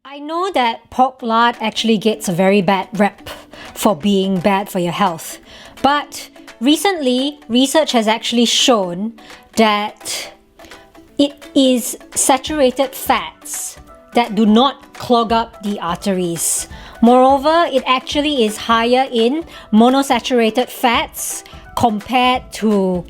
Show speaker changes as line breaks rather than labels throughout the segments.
I know that pork lard actually gets a very bad rep for being bad for your health, but recently research has actually shown that it is saturated fats that do not clog up the arteries. Moreover, it actually is higher in monounsaturated fats compared to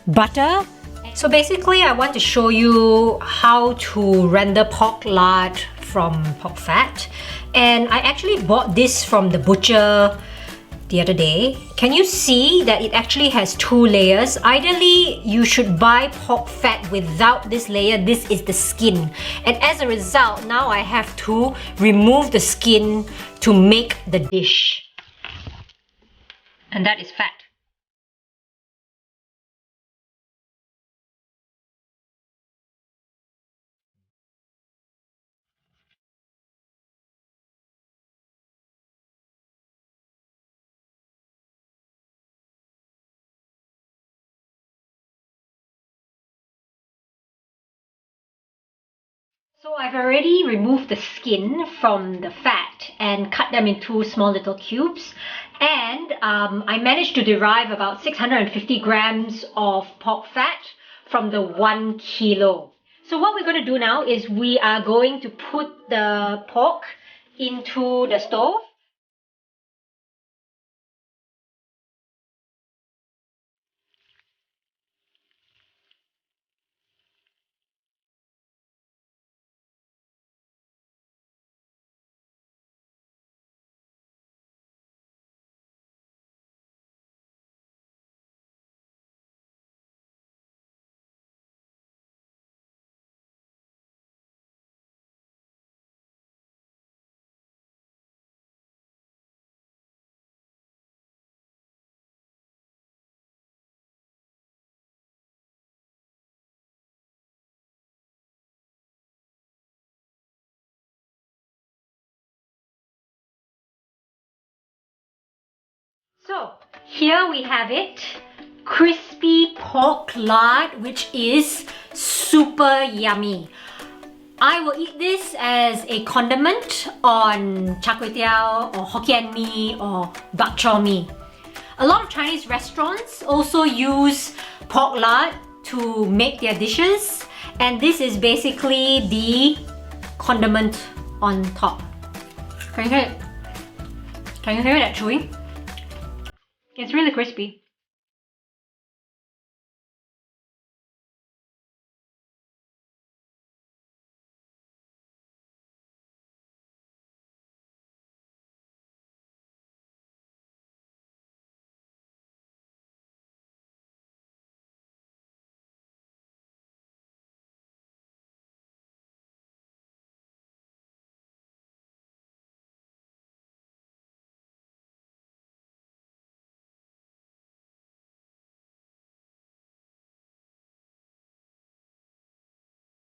butter. So basically, I want to show you how to render pork lard from pork fat, and I actually bought this from the butcher the other day. Can you see that it actually has two layers? Ideally, you should buy pork fat without this layer. This is the skin, and as a result, now I have to remove the skin to make the dish, and that is fat. So I've already removed the skin from the fat and cut them into small little cubes, and I managed to derive about 650 grams of pork fat from the 1 kilo. So what we're going to do now is we are going to put the pork into the stove. So here we have it, crispy pork lard, which is super yummy. I will eat this as a condiment on Char Kway Teow or Hokkien Mee or Bak Chor Mee. A lot of Chinese restaurants also use pork lard to make their dishes, and this is basically the condiment on top. Can you hear it? Can you hear that chewing? It's really crispy.